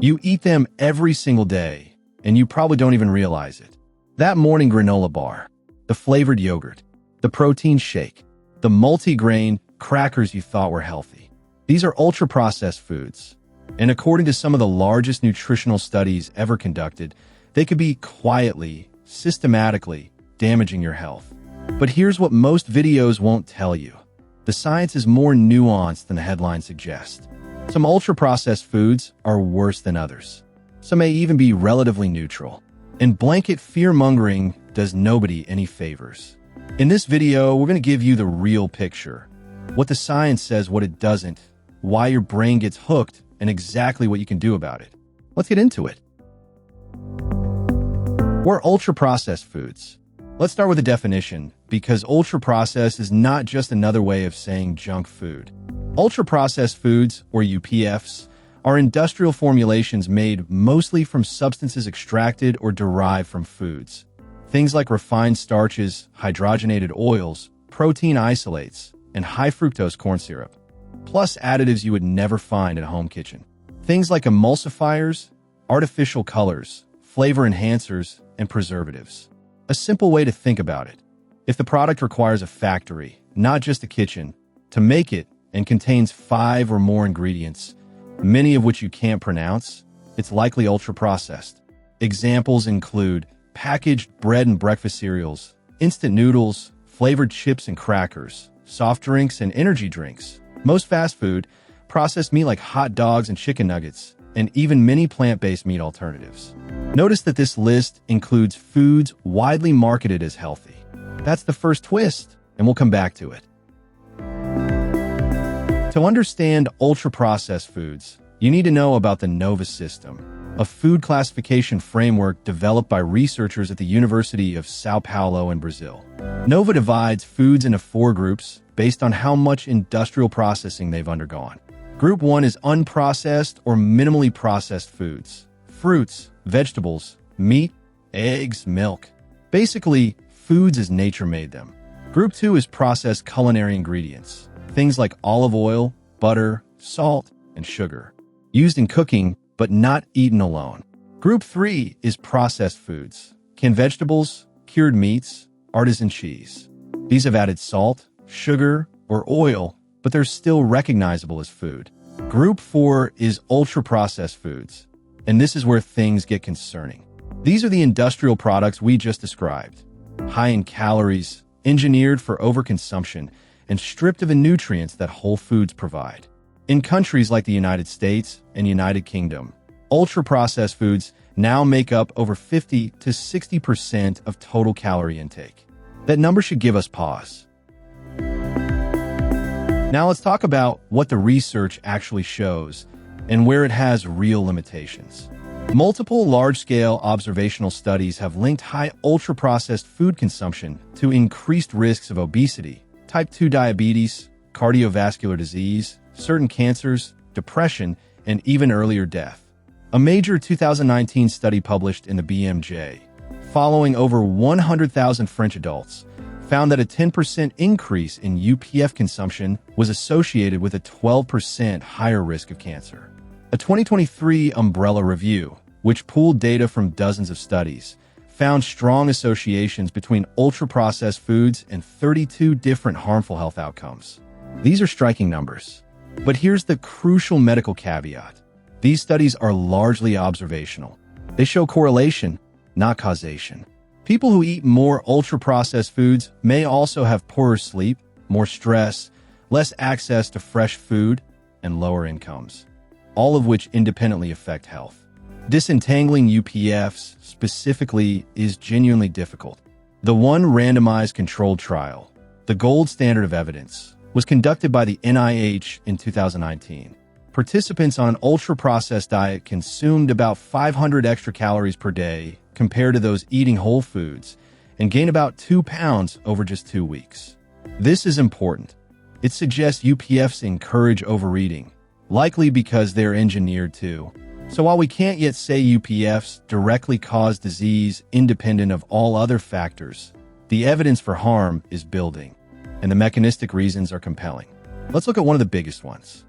You eat them every single day, and you probably don't even realize it. That morning granola bar, the flavored yogurt, the protein shake, the multi-grain crackers you thought were healthy. These are ultra-processed foods, and according to some of the largest nutritional studies ever conducted, they could be quietly, systematically damaging your health. But here's what most videos won't tell you. The science is more nuanced than the headlines suggest. Some ultra-processed foods are worse than others. Some may even be relatively neutral. And blanket fear-mongering does nobody any favors. In this video, we're going to give you the real picture. What the science says, what it doesn't, why your brain gets hooked, and exactly what you can do about it. Let's get into it. What are ultra-processed foods? Let's start with a definition, because ultra-processed is not just another way of saying junk food. Ultra-processed foods, or UPFs, are industrial formulations made mostly from substances extracted or derived from foods. Things like refined starches, hydrogenated oils, protein isolates, and high-fructose corn syrup, plus additives you would never find in a home kitchen. Things like emulsifiers, artificial colors, flavor enhancers, and preservatives. A simple way to think about it: if the product requires a factory, not just a kitchen, to make it and contains 5 or more ingredients, many of which you can't pronounce, it's likely ultra-processed. Examples include packaged bread and breakfast cereals, instant noodles, flavored chips and crackers, soft drinks and energy drinks, most fast food, processed meat like hot dogs and chicken nuggets, and even many plant-based meat alternatives. Notice that this list includes foods widely marketed as healthy. That's the first twist, and we'll come back to it. To understand ultra-processed foods, you need to know about the NOVA system, a food classification framework developed by researchers at the University of Sao Paulo in Brazil. NOVA divides foods into 4 groups based on how much industrial processing they've undergone. Group 1 is unprocessed or minimally processed foods: fruits, vegetables, meat, eggs, milk. Basically, foods as nature made them. Group 2 is processed culinary ingredients, things like olive oil, butter, salt, and sugar, used in cooking but not eaten alone. Group 3 is processed foods: canned vegetables, cured meats, artisan cheese. These have added salt, sugar, or oil, but they're still recognizable as food. Group 4 is ultra-processed foods, and this is where things get concerning. These are the industrial products we just described, high in calories, engineered for overconsumption, and stripped of the nutrients that whole foods provide. In countries like the United States and United Kingdom, ultra-processed foods now make up over 50 to 60% of total calorie intake. That number should give us pause. Now let's talk about what the research actually shows and where it has real limitations. Multiple large-scale observational studies have linked high ultra-processed food consumption to increased risks of obesity, type 2 diabetes, cardiovascular disease, certain cancers, depression, and even earlier death. A major 2019 study published in the BMJ, following over 100,000 French adults, found that a 10% increase in UPF consumption was associated with a 12% higher risk of cancer. A 2023 umbrella review, which pooled data from dozens of studies, found strong associations between ultra-processed foods and 32 different harmful health outcomes. These are striking numbers. But here's the crucial medical caveat. These studies are largely observational. They show correlation, not causation. People who eat more ultra-processed foods may also have poorer sleep, more stress, less access to fresh food, and lower incomes, all of which independently affect health. Disentangling UPFs specifically is genuinely difficult. The one randomized controlled trial, the gold standard of evidence, was conducted by the NIH in 2019. Participants on an ultra-processed diet consumed about 500 extra calories per day compared to those eating whole foods, and gained about 2 pounds over just 2 weeks. This is important. It suggests UPFs encourage overeating, likely because they're engineered to. So while we can't yet say UPFs directly cause disease independent of all other factors, the evidence for harm is building, and the mechanistic reasons are compelling. Let's look at one of the biggest ones.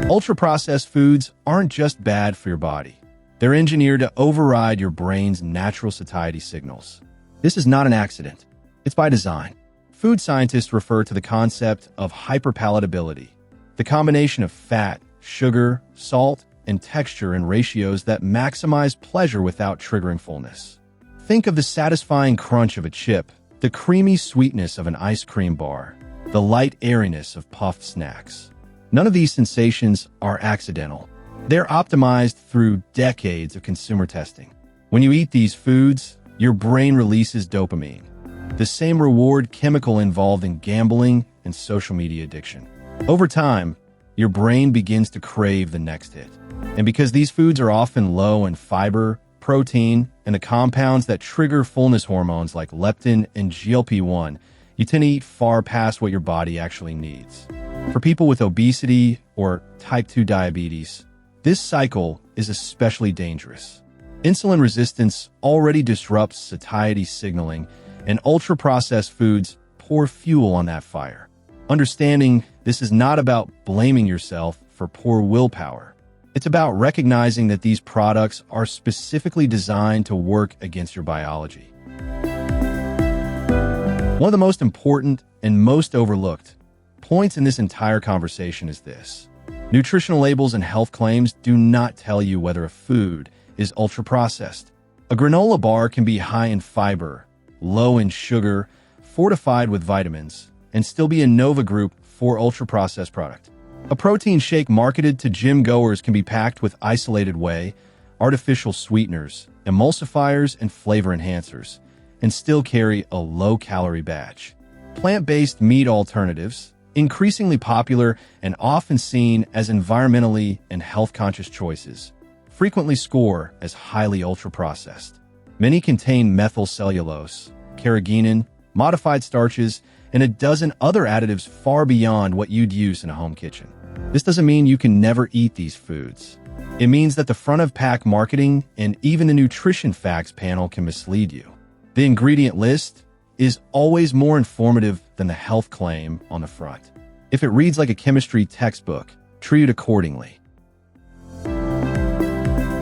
Ultra-processed foods aren't just bad for your body. They're engineered to override your brain's natural satiety signals. This is not an accident. It's by design. Food scientists refer to the concept of hyperpalatability, the combination of fat, sugar, salt, and texture in ratios that maximize pleasure without triggering fullness. Think of the satisfying crunch of a chip, the creamy sweetness of an ice cream bar, the light airiness of puffed snacks. None of these sensations are accidental. They're optimized through decades of consumer testing. When you eat these foods, your brain releases dopamine, the same reward chemical involved in gambling and social media addiction. Over time, your brain begins to crave the next hit. And because these foods are often low in fiber, protein, and the compounds that trigger fullness hormones like leptin and GLP-1, you tend to eat far past what your body actually needs. For people with obesity or type 2 diabetes, this cycle is especially dangerous. Insulin resistance already disrupts satiety signaling, and ultra-processed foods pour fuel on that fire. Understanding this is not about blaming yourself for poor willpower. It's about recognizing that these products are specifically designed to work against your biology. One of the most important and most overlooked points in this entire conversation is this. Nutritional labels and health claims do not tell you whether a food is ultra-processed. A granola bar can be high in fiber, low in sugar, fortified with vitamins, and still be a Nova Group 4 ultra-processed product. A protein shake marketed to gym goers can be packed with isolated whey, artificial sweeteners, emulsifiers, and flavor enhancers, and still carry a low-calorie badge. Plant-based meat alternatives, increasingly popular and often seen as environmentally and health-conscious choices, frequently score as highly ultra-processed. Many contain methyl cellulose, carrageenan, modified starches, and a dozen other additives far beyond what you'd use in a home kitchen. This doesn't mean you can never eat these foods. It means that the front-of-pack marketing and even the nutrition facts panel can mislead you. The ingredient list is always more informative than the health claim on the front. If it reads like a chemistry textbook, treat it accordingly.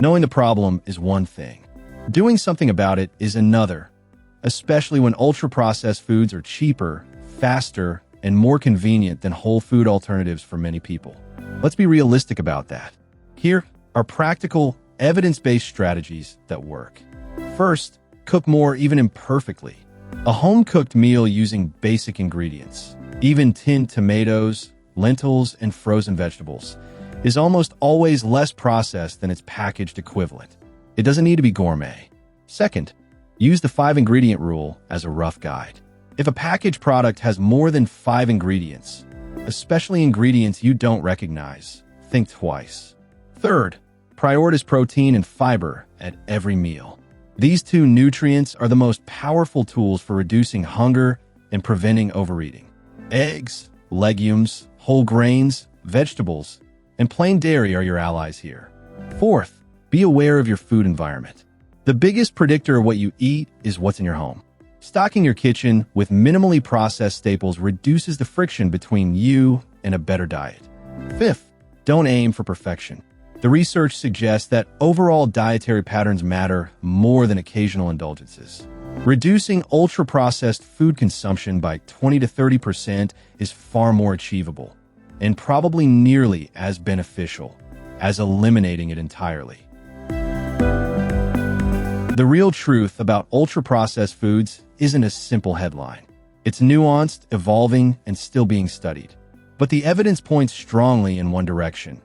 Knowing the problem is one thing. Doing something about it is another, especially when ultra-processed foods are cheaper, faster, and more convenient than whole food alternatives for many people. Let's be realistic about that. Here are practical, evidence-based strategies that work. First, cook more even imperfectly. A home-cooked meal using basic ingredients, even tinned tomatoes, lentils, and frozen vegetables, is almost always less processed than its packaged equivalent. It doesn't need to be gourmet. Second, use the 5-ingredient rule as a rough guide. If a packaged product has more than 5 ingredients, especially ingredients you don't recognize, think twice. Third, prioritize protein and fiber at every meal. These two nutrients are the most powerful tools for reducing hunger and preventing overeating. Eggs, legumes, whole grains, vegetables, and plain dairy are your allies here. Fourth, be aware of your food environment. The biggest predictor of what you eat is what's in your home. Stocking your kitchen with minimally processed staples reduces the friction between you and a better diet. Fifth, don't aim for perfection. The research suggests that overall dietary patterns matter more than occasional indulgences. Reducing ultra-processed food consumption by 20 to 30% is far more achievable, and probably nearly as beneficial as eliminating it entirely. The real truth about ultra-processed foods isn't a simple headline. It's nuanced, evolving, and still being studied. But the evidence points strongly in one direction.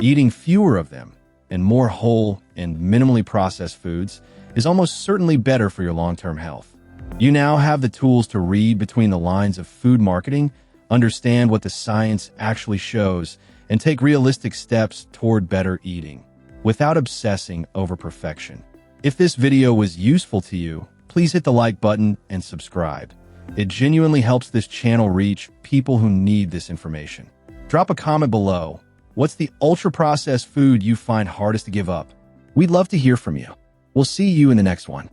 Eating fewer of them and more whole and minimally processed foods is almost certainly better for your long-term health. You now have the tools to read between the lines of food marketing, understand what the science actually shows, and take realistic steps toward better eating without obsessing over perfection. If this video was useful to you, please hit the like button and subscribe. It genuinely helps this channel reach people who need this information. Drop a comment below. What's the ultra-processed food you find hardest to give up? We'd love to hear from you. We'll see you in the next one.